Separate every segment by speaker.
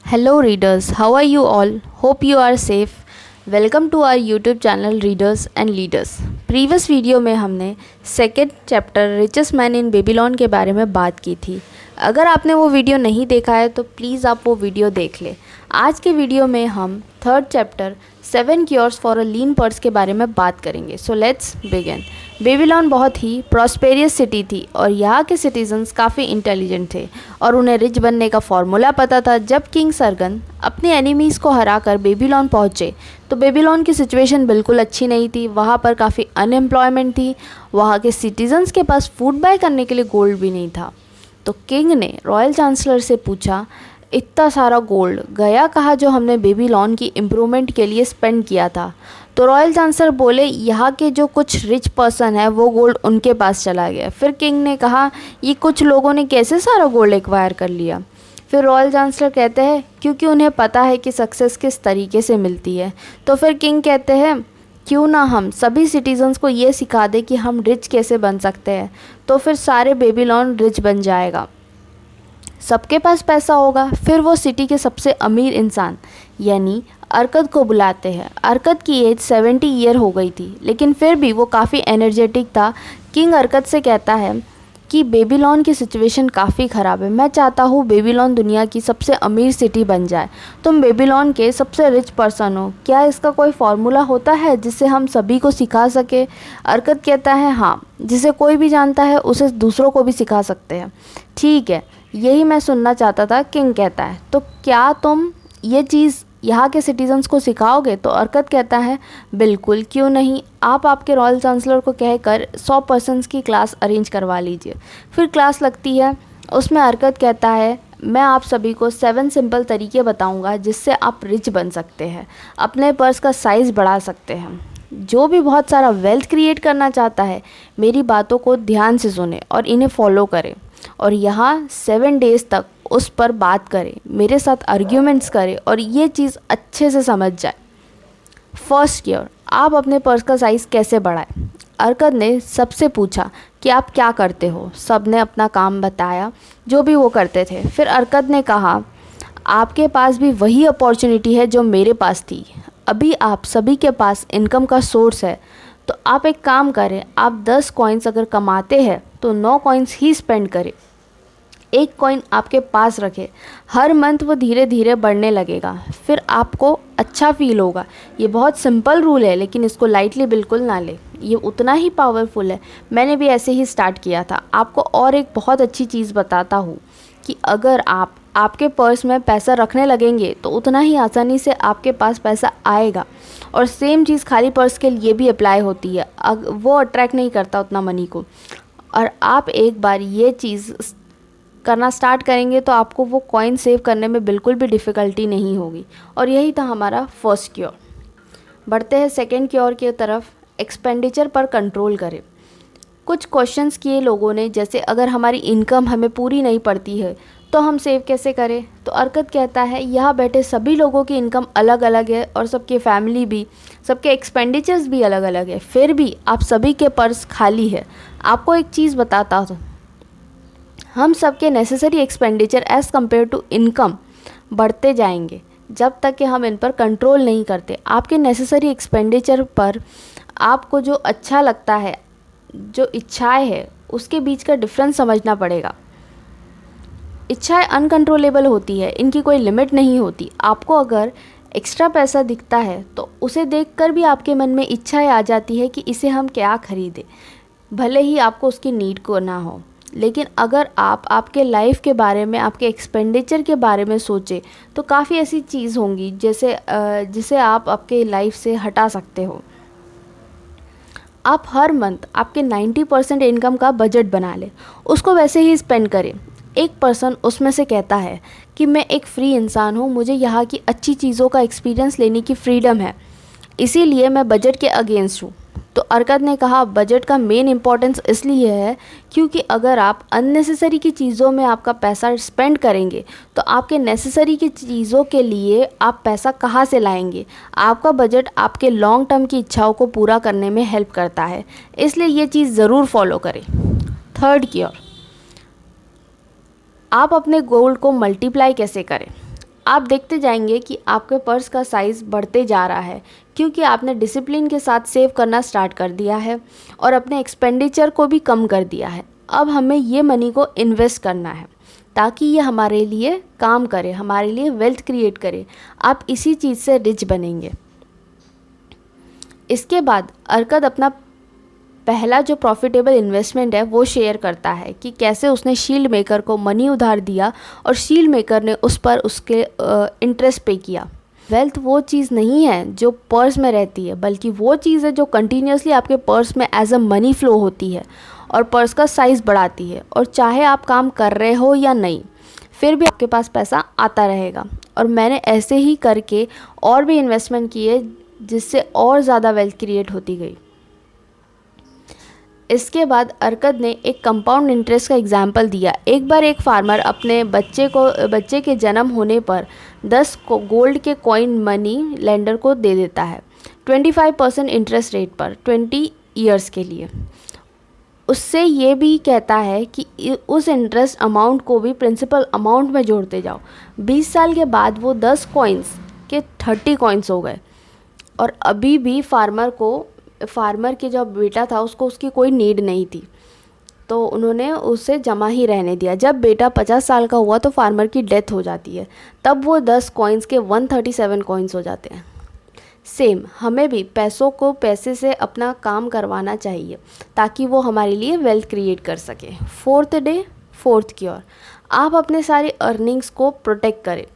Speaker 1: Hello, readers. How are you all? Hope you are safe. Welcome to our YouTube channel Readers and Leaders. Previous video में हमने second chapter richest man in Babylon के बारे में बात की थी। अगर आपने वो वीडियो नहीं देखा है तो प्लीज़ आप वो वीडियो देख लें। आज के वीडियो में हम third chapter 7 cures for a lean purse के बारे में बात करेंगे। So let's begin. बेबीलोन बहुत ही प्रॉस्पेरियस सिटी थी और यहाँ के सिटीजन्स काफ़ी इंटेलिजेंट थे और उन्हें रिच बनने का फॉर्मूला पता था। जब किंग सरगन अपने एनिमीज़ को हराकर बेबीलोन पहुँचे तो बेबीलोन की सिचुएशन बिल्कुल अच्छी नहीं थी। वहाँ पर काफ़ी अनएम्प्लॉयमेंट थी। वहाँ के सिटीजन्स के पास फूड बाय करने के लिए गोल्ड भी नहीं था। तो किंग ने रॉयल चांसलर से पूछा, इतना सारा गोल्ड गया कहाँ जो हमने बेबीलोन की इम्प्रूवमेंट के लिए स्पेंड किया था? तो रॉयल चांसलर बोले, यहाँ के जो कुछ रिच पर्सन है वो गोल्ड उनके पास चला गया। फिर किंग ने कहा, ये कुछ लोगों ने कैसे सारा गोल्ड एक्वायर कर लिया? फिर रॉयल चांसलर कहते हैं, क्योंकि उन्हें पता है कि सक्सेस किस तरीके से मिलती है। तो फिर किंग कहते हैं, क्यों ना हम सभी सिटीजन्स को ये सिखा दें कि हम रिच कैसे बन सकते हैं, तो फिर सारे बेबीलोन रिच बन जाएगा, सबके पास पैसा होगा। फिर वो सिटी के सबसे अमीर इंसान यानी अरकद को बुलाते हैं। अरकद की एज 70 ईयर हो गई थी, लेकिन फिर भी वो काफ़ी एनर्जेटिक था। किंग अरकद से कहता है कि बेबीलोन की सिचुएशन काफ़ी ख़राब है। मैं चाहता हूँ बेबीलोन दुनिया की सबसे अमीर सिटी बन जाए। तुम बेबीलोन के सबसे रिच पर्सन हो, क्या इसका कोई फार्मूला होता है जिससे हम सभी को सिखा सके? अरकद कहता है, हाँ, जिसे कोई भी जानता है उसे दूसरों को भी सिखा सकते हैं। ठीक है, यही मैं सुनना चाहता था, किंग कहता है। तो क्या तुम ये चीज़ यहाँ के सिटीजन्स को सिखाओगे? तो अरकद कहता है, बिल्कुल, क्यों नहीं। आप आपके रॉयल चांसलर को कहकर 100 पर्सन्स की क्लास अरेंज करवा लीजिए। फिर क्लास लगती है। उसमें अरकद कहता है, मैं आप सभी को 7 सिंपल तरीके बताऊंगा जिससे आप रिच बन सकते हैं, अपने पर्स का साइज़ बढ़ा सकते हैं। जो भी बहुत सारा वेल्थ क्रिएट करना चाहता है, मेरी बातों को ध्यान से सुने और इन्हें फॉलो करे और यहाँ 7 डेज़ तक उस पर बात करे, मेरे साथ आर्ग्यूमेंट्स करे और ये चीज़ अच्छे से समझ जाए। फर्स्ट क्योर, आप अपने पर्स का साइज़ कैसे बढ़ाएं? अरकद ने सबसे पूछा कि आप क्या करते हो। सब ने अपना काम बताया जो भी वो करते थे। फिर अरकद ने कहा, आपके पास भी वही अपॉर्चुनिटी है जो मेरे पास थी। अभी आप सभी के पास इनकम का सोर्स है, तो आप एक काम करें, आप 10 कॉइन्स अगर कमाते हैं तो 9 कॉइन्स ही स्पेंड करें। एक कॉइन आपके पास रखें। हर मंथ वो धीरे धीरे बढ़ने लगेगा, फिर आपको अच्छा फील होगा। ये बहुत सिंपल रूल है, लेकिन इसको लाइटली बिल्कुल ना ले, ये उतना ही पावरफुल है। मैंने भी ऐसे ही स्टार्ट किया था। आपको और एक बहुत अच्छी चीज़ बताता हूँ कि अगर आप आपके पर्स में पैसा रखने लगेंगे तो उतना ही आसानी से आपके पास पैसा आएगा। और सेम चीज़ खाली पर्स के लिए भी अप्लाई होती है। वो अट्रैक्ट नहीं करता उतना मनी को। और आप एक बार ये चीज़ करना स्टार्ट करेंगे तो आपको वो कॉइन सेव करने में बिल्कुल भी डिफ़िकल्टी नहीं होगी। और यही था हमारा फर्स्ट क्योर। बढ़ते हैं सेकेंड क्योर की तरफ। एक्सपेंडिचर पर कंट्रोल करें। कुछ क्वेश्चंस किए लोगों ने, जैसे अगर हमारी इनकम हमें पूरी नहीं पड़ती है तो हम सेव कैसे करें? तो अरकद कहता है, यहाँ बैठे सभी लोगों की इनकम अलग अलग है और सबकी फैमिली भी, सबके एक्सपेंडिचर्स भी अलग अलग है, फिर भी आप सभी के पर्स खाली है। आपको एक चीज़ बताता हूँ, हम सबके necessary expenditure as compared to income बढ़ते जाएंगे जब तक कि हम इन पर कंट्रोल नहीं करते। आपके नेसेसरी एक्सपेंडिचर पर आपको जो अच्छा लगता है, जो इच्छाएं है, उसके बीच का डिफरेंस समझना पड़ेगा। इच्छाएं अनकंट्रोलेबल होती है, इनकी कोई लिमिट नहीं होती। आपको अगर एक्स्ट्रा पैसा दिखता है तो उसे देखकर भी आपके मन में इच्छाएं आ जाती है कि इसे हम क्या खरीदें, भले ही आपको उसकी नीड को ना हो। लेकिन अगर आप आपके लाइफ के बारे में, आपके एक्सपेंडिचर के बारे में सोचें तो काफ़ी ऐसी चीज़ होंगी जिसे आप आपके लाइफ से हटा सकते हो। आप हर मंथ आपके 90% इनकम का बजट बना लें, उसको वैसे ही स्पेंड करें। एक पर्सन उसमें से कहता है कि मैं एक फ्री इंसान हूँ, मुझे यहाँ की अच्छी चीज़ों का एक्सपीरियंस लेने की फ्रीडम है, इसीलिए मैं बजट के अगेंस्ट हूँ। तो अरकद ने कहा, बजट का मेन इम्पॉर्टेंस इसलिए है क्योंकि अगर आप अननेसेसरी की चीज़ों में आपका पैसा स्पेंड करेंगे तो आपके नेसेसरी की चीज़ों के लिए आप पैसा कहाँ से लाएंगे? आपका बजट आपके लॉन्ग टर्म की इच्छाओं को पूरा करने में हेल्प करता है, इसलिए ये चीज़ ज़रूर फॉलो करें। थर्ड क्योर, आप अपने गोल्ड को मल्टीप्लाई कैसे करें? आप देखते जाएंगे कि आपके पर्स का साइज़ बढ़ते जा रहा है, क्योंकि आपने डिसिप्लिन के साथ सेव करना स्टार्ट कर दिया है और अपने एक्सपेंडिचर को भी कम कर दिया है। अब हमें ये मनी को इन्वेस्ट करना है ताकि ये हमारे लिए काम करे, हमारे लिए वेल्थ क्रिएट करे। आप इसी चीज़ से रिच बनेंगे। इसके बाद अर्कद अपना पहला जो प्रॉफिटेबल इन्वेस्टमेंट है वो शेयर करता है कि कैसे उसने शील्ड मेकर को मनी उधार दिया और शील्ड मेकर ने उस पर उसके इंटरेस्ट पे किया। वेल्थ वो चीज़ नहीं है जो पर्स में रहती है, बल्कि वो चीज़ है जो कंटिन्यूसली आपके पर्स में एज अ मनी फ्लो होती है और पर्स का साइज़ बढ़ाती है। और चाहे आप काम कर रहे हो या नहीं, फिर भी आपके पास पैसा आता रहेगा। और मैंने ऐसे ही करके और भी इन्वेस्टमेंट किए जिससे और ज़्यादा वेल्थ क्रिएट होती गई। इसके बाद अर्कद ने एक कंपाउंड इंटरेस्ट का एग्जाम्पल दिया। एक बार एक फार्मर अपने बच्चे के जन्म होने पर 10 गोल्ड के कॉइन मनी लेंडर को दे देता है 25% इंटरेस्ट रेट पर 20 ईयर्स के लिए। उससे ये भी कहता है कि उस इंटरेस्ट अमाउंट को भी प्रिंसिपल अमाउंट में जोड़ते जाओ। 20 साल के बाद वो 10 कॉइन्स के 30 कॉइन्स हो गए और अभी भी फार्मर के जो बेटा था उसको उसकी कोई नीड नहीं थी, तो उन्होंने उसे जमा ही रहने दिया। जब बेटा 50 साल का हुआ तो फार्मर की डेथ हो जाती है, तब वो 10 कॉइन्स के 137 कॉइन्स हो जाते हैं। सेम हमें भी पैसों को पैसे से अपना काम करवाना चाहिए ताकि वो हमारे लिए वेल्थ क्रिएट कर सके। फोर्थ डे फोर्थ क्योर, आप अपने सारे अर्निंग्स को प्रोटेक्ट करें।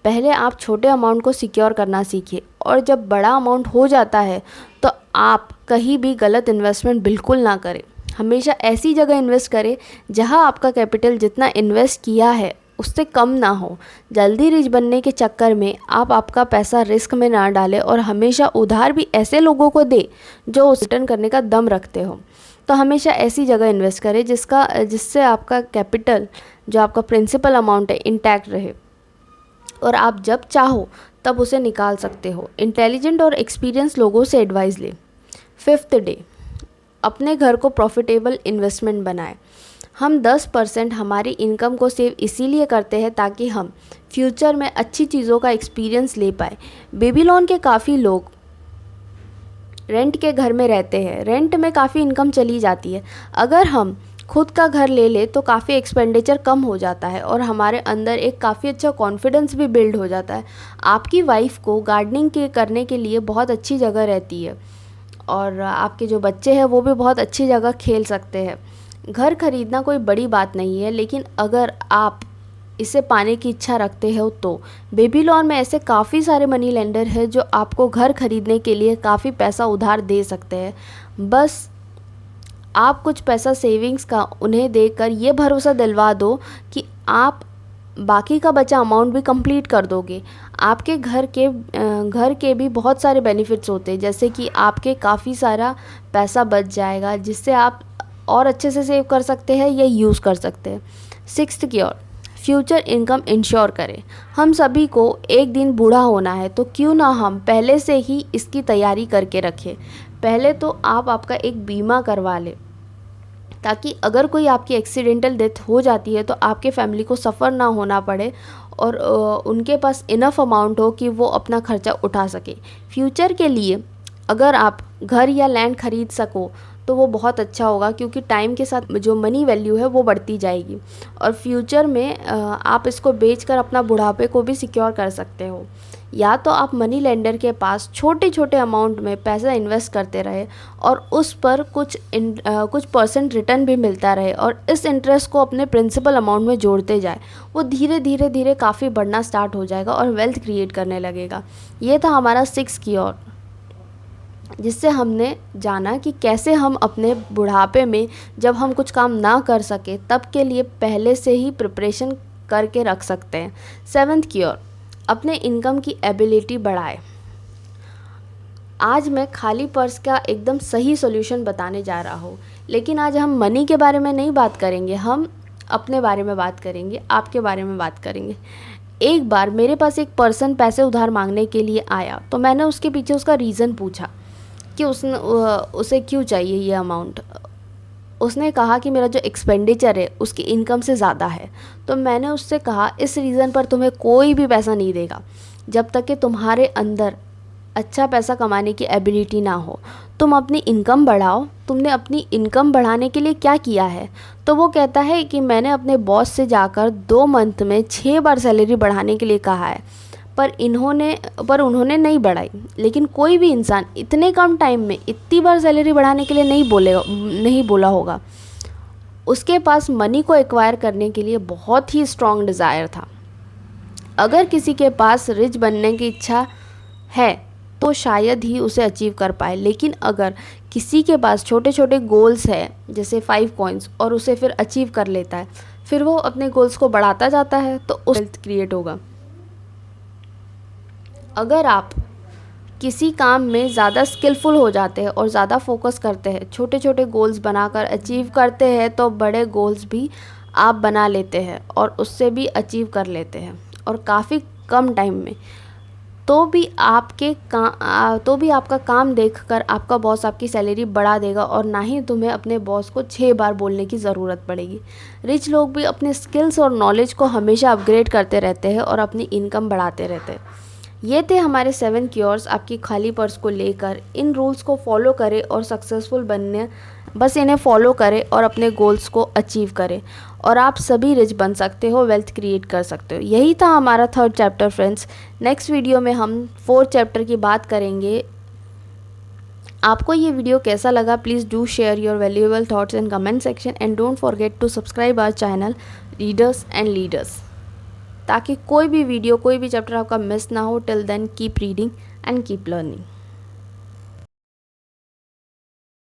Speaker 1: पहले आप छोटे अमाउंट को सिक्योर करना सीखिए और जब बड़ा अमाउंट हो जाता है तो आप कहीं भी गलत इन्वेस्टमेंट बिल्कुल ना करें। हमेशा ऐसी जगह इन्वेस्ट करें जहां आपका कैपिटल जितना इन्वेस्ट किया है उससे कम ना हो। जल्दी रिच बनने के चक्कर में आप आपका पैसा रिस्क में ना डालें और हमेशा उधार भी ऐसे लोगों को दे जो उस रिटर्न करने का दम रखते हो। तो हमेशा ऐसी जगह इन्वेस्ट करें जिससे आपका कैपिटल, जो आपका प्रिंसिपल अमाउंट है, इंटैक्ट रहे और आप जब चाहो तब उसे निकाल सकते हो। इंटेलिजेंट और एक्सपीरियंस लोगों से एडवाइस लें। फिफ्थ डे, अपने घर को प्रॉफिटेबल इन्वेस्टमेंट बनाएं। हम 10% हमारी इनकम को सेव इसीलिए करते हैं ताकि हम फ्यूचर में अच्छी चीज़ों का एक्सपीरियंस ले पाए। बेबीलोन के काफ़ी लोग रेंट के घर में रहते हैं। रेंट में काफ़ी इनकम चली जाती है। अगर हम खुद का घर ले ले तो काफ़ी एक्सपेंडिचर कम हो जाता है और हमारे अंदर एक काफ़ी अच्छा कॉन्फिडेंस भी बिल्ड हो जाता है। आपकी वाइफ को गार्डनिंग करने के लिए बहुत अच्छी जगह रहती है और आपके जो बच्चे हैं वो भी बहुत अच्छी जगह खेल सकते हैं। घर खरीदना कोई बड़ी बात नहीं है, लेकिन अगर आप इसे पाने की इच्छा रखते हो तो बेबीलोन में ऐसे काफ़ी सारे मनी लेंडर हैं जो आपको घर खरीदने के लिए काफ़ी पैसा उधार दे सकते हैं। बस आप कुछ पैसा सेविंग्स का उन्हें देकर ये भरोसा दिलवा दो कि आप बाकी का बचा अमाउंट भी कंप्लीट कर दोगे। आपके घर के भी बहुत सारे बेनिफिट्स होते हैं, जैसे कि आपके काफ़ी सारा पैसा बच जाएगा जिससे आप और अच्छे से सेव कर सकते हैं या यूज़ कर सकते हैं। Sixth cure, future income ensure करें। हम सभी को एक दिन बूढ़ा होना है, तो क्यों ना हम पहले से ही इसकी तैयारी करके रखें। पहले तो आप आपका एक बीमा करवा लें ताकि अगर कोई आपकी एक्सीडेंटल डेथ हो जाती है तो आपके फैमिली को सफ़र ना होना पड़े और उनके पास इनफ अमाउंट हो कि वो अपना खर्चा उठा सके। फ्यूचर के लिए अगर आप घर या लैंड खरीद सको तो वो बहुत अच्छा होगा, क्योंकि टाइम के साथ जो मनी वैल्यू है वो बढ़ती जाएगी और फ्यूचर में आप इसको बेचकर अपना बुढ़ापे को भी सिक्योर कर सकते हो। या तो आप मनी लेंडर के पास छोटे छोटे अमाउंट में पैसा इन्वेस्ट करते रहे और उस पर कुछ परसेंट रिटर्न भी मिलता रहे और इस इंटरेस्ट को अपने प्रिंसिपल अमाउंट में जोड़ते जाए। वो धीरे धीरे काफ़ी बढ़ना स्टार्ट हो जाएगा और वेल्थ क्रिएट करने लगेगा। ये था हमारा 6 क्योर, जिससे हमने जाना कि कैसे हम अपने बुढ़ापे में जब हम कुछ काम ना कर सके तब के लिए पहले से ही प्रिपरेशन करके रख सकते हैं। 7th क्योर, अपने इनकम की एबिलिटी बढ़ाए। आज मैं खाली पर्स का एकदम सही सॉल्यूशन बताने जा रहा हूँ, लेकिन आज हम मनी के बारे में नहीं बात करेंगे, हम अपने बारे में बात करेंगे, आपके बारे में बात करेंगे। एक बार मेरे पास एक पर्सन पैसे उधार मांगने के लिए आया, तो मैंने उसके पीछे उसका रीज़न पूछा कि उसे क्यों चाहिए ये अमाउंट। उसने कहा कि मेरा जो एक्सपेंडिचर है उसकी इनकम से ज़्यादा है। तो मैंने उससे कहा इस रीज़न पर तुम्हें कोई भी पैसा नहीं देगा जब तक कि तुम्हारे अंदर अच्छा पैसा कमाने की एबिलिटी ना हो। तुम अपनी इनकम बढ़ाओ। तुमने अपनी इनकम बढ़ाने के लिए क्या किया है? तो वो कहता है कि मैंने अपने बॉस से जाकर 2 मंथ में 6 बार सैलरी बढ़ाने के लिए कहा है, पर उन्होंने नहीं बढ़ाई। लेकिन कोई भी इंसान इतने कम टाइम में इतनी बार सैलरी बढ़ाने के लिए नहीं बोला होगा। उसके पास मनी को एक्वायर करने के लिए बहुत ही स्ट्रॉन्ग डिज़ायर था। अगर किसी के पास रिच बनने की इच्छा है तो शायद ही उसे अचीव कर पाए, लेकिन अगर किसी के पास छोटे छोटे गोल्स है जैसे 5 कॉइन्स और उसे फिर अचीव कर लेता है, फिर वो अपने गोल्स को बढ़ाता जाता है, तो उस वेल्थ क्रिएट होगा। अगर आप किसी काम में ज़्यादा स्किलफुल हो जाते हैं और ज़्यादा फोकस करते हैं, छोटे छोटे गोल्स बनाकर अचीव करते हैं, तो बड़े गोल्स भी आप बना लेते हैं और उससे भी अचीव कर लेते हैं और काफ़ी कम टाइम में। तो भी आपका काम देखकर आपका बॉस आपकी सैलरी बढ़ा देगा और ना ही तुम्हें अपने बॉस को 6 बार बोलने की ज़रूरत पड़ेगी। रिच लोग भी अपने स्किल्स और नॉलेज को हमेशा अपग्रेड करते रहते हैं और अपनी इनकम बढ़ाते रहते हैं। ये थे हमारे 7 क्योर्स आपकी खाली पर्स को लेकर। इन रूल्स को फॉलो करें और सक्सेसफुल बनने, बस इन्हें फॉलो करें और अपने गोल्स को अचीव करें और आप सभी रिच बन सकते हो, वेल्थ क्रिएट कर सकते हो। यही था हमारा 3rd chapter friends. Next video में हम 4th चैप्टर की बात करेंगे। आपको ये वीडियो कैसा लगा? Please do share your valuable thoughts in comment section and don't forget to subscribe our channel readers and leaders, ताकि कोई भी वीडियो, कोई भी चैप्टर आपका मिस ना हो। Till then keep reading and keep learning.